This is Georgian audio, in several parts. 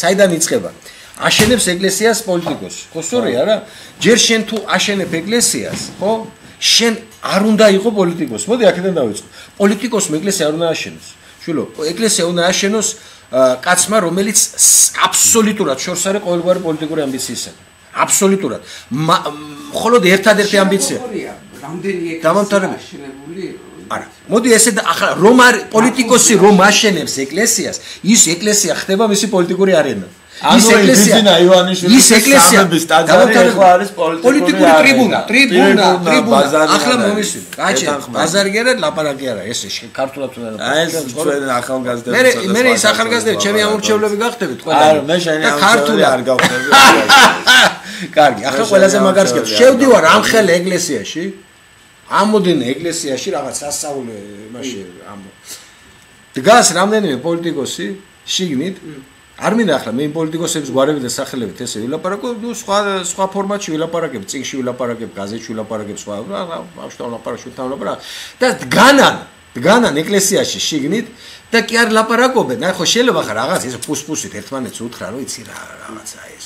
საიდან იწყება? აშენებს ეკლესიას პოლიტიკოსი. ხო სწორია რა? ჯერ შენ თუ აშენებ ეკლესიას, ხო? შენ არ უნდა იყო პოლიტიკოსი. მოდი აქედან დავიწყო. პოლიტიკოსმა ეკლესია არ უნდა აშენოს. შვილო, ეკლესია უნდა აშენოს კაცმა, რომელიც აბსოლუტურად შორს არის ყოველგვარი პოლიტიკური ამბიციისა. აბსოლუტურად. მხოლოდ ერთადერთი ამბიცია. რამდენი დამამთავრებელი აშენებული? არა. მოდი ესე ახლა რომ არის პოლიტიკოსი რომ აშენებს ეკლესიას, ის ეკლესია ხდება მისი პოლიტიკური არენა. ის ეკლესია ის ეკლესია არის პოლიტიკური ტრიბუნა ახლა მომისვი კაჩე ბაზარი არა ლაპარაკი არა ესე ქართულად უნდა ჩვენ ახალგაზრდები მე ის ახალგაზრდები ჩემი ამორჩევლები გახდებით ყველა არა მე შენი ქართულად არ გავხდები კარგი ახლა ყველაზე მაგარს გქონდა შევდივარ ამხელ ეკლესიაში ამოდნენ ეკლესიაში რაღაც სასწაულე მაშინ ამ დგას რამდენიმე პოლიტიკოსი შიგნით არ მინდა ახლა მე იმ პოლიტიკოსების გვარები და სახელებით ესე ვილაპარაკო, ნუ სხვა ფორმატში ვილაპარაკებ, წიგნში ვილაპარაკებ, გაზეთში ვილაპარაკებ, სხვა ბავშვთან ვილაპარაკებ და დგანან ეკლესიაში შიგნით და კი არ ლაპარაკობენ. აი ხო შეიძლება ხარ რაღაც ეს პუსპუსით ერთმანეთს უთხრა, რომ იცი რა რაღაცა ეს.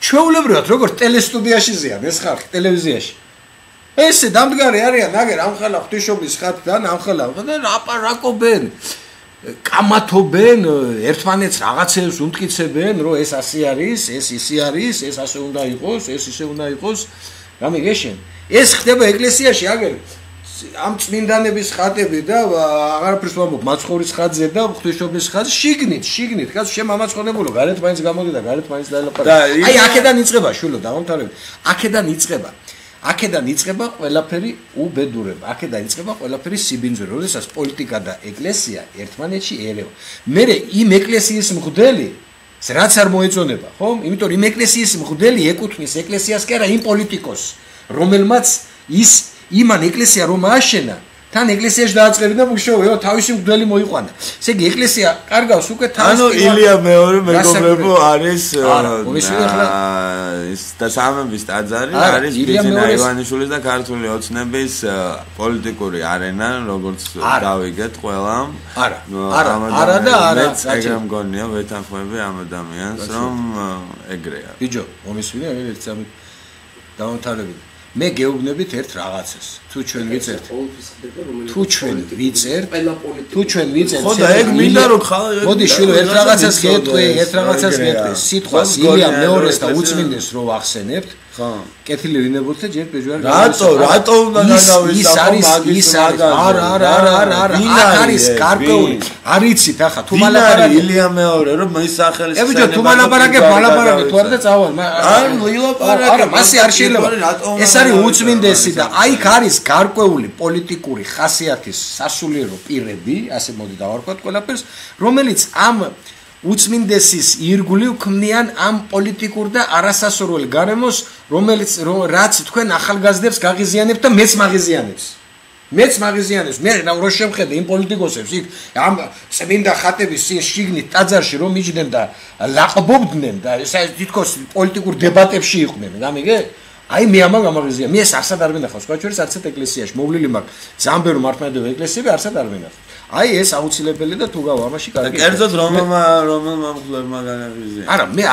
ჩვეულებრივად როგორც ტელესტუდიაში ზიან ეს ხალხი ტელევიზიაში. ესე დამდგარი არიან, აგერ ამხელა ღვთისმშობლის ხატთან, ამხელა და ლაპარაკობენ. კამათობენ ერთმანეთს რაღაცებს უმტკიცებენ რომ ეს ასე არის, ეს ისე არის, ეს ასე უნდა იყოს, ეს ისე უნდა იყოს. გამიგეშენ? ეს ხდება ეკლესიაში აგერ ამ წმინდანების ხატები და აღარაფერს ვამბობ მაცხოვრის ხატზე და ღვთისმშობლის ხატზე შიგნით კაც შემამაცხონებულო გარეთ მაინც გამოდი და გარეთ მაინც დაელაპარაკე. აი აქედან იწყება შვილო დავამთავრებ. აქედან იწყება ყველაფერი უბედურება. აქედან იწყება ყველაფერი სიბინძური, როდესაც პოლიტიკა და ეკლესია ერთმანეთში ერევა. მერე იმ ეკლესიის მღვდელი რაც არ მოეწონება, ხო? იმიტომ რომ იმ ეკლესიის მღვდელი ეკუთვნის ეკლესიას კი არა იმ პოლიტიკოს, რომელმაც ის იმან ეკლესია რომ ააშენა, თან ეკლესიაში დააწყებინა მუშაობა, თავისი მღვდელი მოიყვანა. ესე იგი ეკლესია კარგავს უკვე თავის ანუ ილია მეორე მეგობრებო არის ის დასამების ტაძარი არის ბიძინა ივანიშვილის და ქართული ოცნების პოლიტიკური არენა, როგორც დავიგეთ ყველამ. არა და არა. ეგრე მგონია ვეთანხმები ამ ადამიანს რომ ეგრეა. ბიჭო, მომისვია ერთ სამი დაუნთავრებით. მე გეუბნებით ერთ რაღაცას. თუ ჩვენ ვიწერთ ხო და ეგ მინდა რომ მოდი შვილო ერთ რაღაცას გეტყვი სიტყვას ილია მეორეს და უწმინდეს რო ვახსენებთ ხო კეთილი ვინებოთ და ჯერ პეჟوار რატო უნდა განავესწავლო მაგის არა აქ არის გარკვეული არიცით ახლა თუ მალაპარაკე ილია მეორე რომ მის სახელის ხსენება ებიჯო თუ მალაპარაკე თუ არ და წავალ არ ვილაპარაკე არა მასე არ შეიძლება ეს არის უწმინდესი და აიქ არის გარკვეული პოლიტიკური ხასიათის სასულიერო პირები, ასე მოდი დავარქვათ ყველაფერს, რომელიც ამ უწმინდესის ირგვლივ ქმნიან ამ პოლიტიკურ და არასასურველ გარემოს, რაც თქვენ ახალგაზრდებს გაღიზიანებთ და მეც მაღიზიანებს. მე რა შემხედე იმ პოლიტიკოსებს იქ ამ წმინდა ხატების შიგნით ტაძარში რომ მიჯდნენ და ლაყბობდნენ და ეს თითქოს პოლიტიკურ დებატებში იყვნენ, გამიგე? აი მე ამან გამაღიზია. მე ეს არსად არ მინახავს, სხვა შორის არცეთ ეკლესიაში მოვლილი მაქვს. ძალიან ბევრი მართლმადიდებლური ეკლესიები არსად არ მინახავს. აი ეს აუცილებელი და თუ გავა ამაში კარგი. კერძოდ რომელმა მღვდლებმა განაღიზია. არა, მე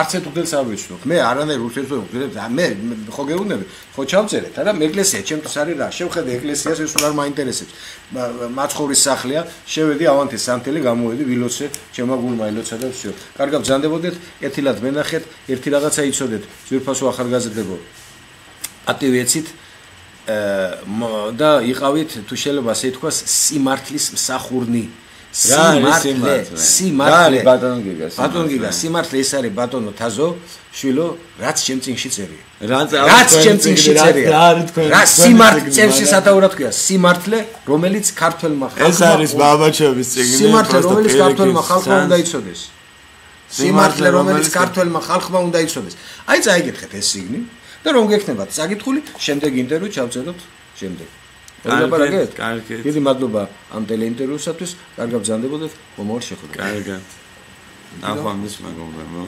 არცეთ უგდელს არ ვიცნობ. მე არანაირ ურთიერთობებს მე ხო გეუბნები, ხო ჩავწერეთ, არა, მე ეკლესია ჩემთვის არის რა. შევხედე ეკლესიას, ეს არ მაინტერესებს. მაცხოვრის სახლია, შევედი ავანთის სანთელი, გამოვედი ვილოცე, ჩემმა გულმა ილოცა და всё. კარგად ბრძანდებოდეთ, კეთილად მენახეთ, ერთი რაღაცა იცოდეთ, ძვირფასო ახალგაზრდებო. ატივეცით და იყავით თუ შეიძლება ასე თქვას სიმართლის მსახურნი. სიმართლე ბატონო გიგა სიმართლე ეს არის ბატონო თაზო შვილო რაც ჩემ წინში წერია რაც ჩემ წინში წერია რა სიმართლე წევსი სათაურად ქვია სიმართლე რომელიც ქართველმა ხალხმა ეს არის ბაბაჩების წიგნი სიმართლე რომელიც ქართველმა ხალხმა უნდა იცოდეს სიმართლე რომელიც ქართველმა ხალხმა უნდა იცოდეს აი წაიგეთხეთ ეს წიგნი და რომ გექნებათ საკითხული შემდეგ ინტერვიუ ჩავწეროთ შემდეგ კარგი. დიდი მადლობა ამ ტელეინტერვიუსათვის. კარგად ბრძანდებოდეთ. მომავალ შეხვედრაზე. კარგად. ნახვამდის მეგობრებო.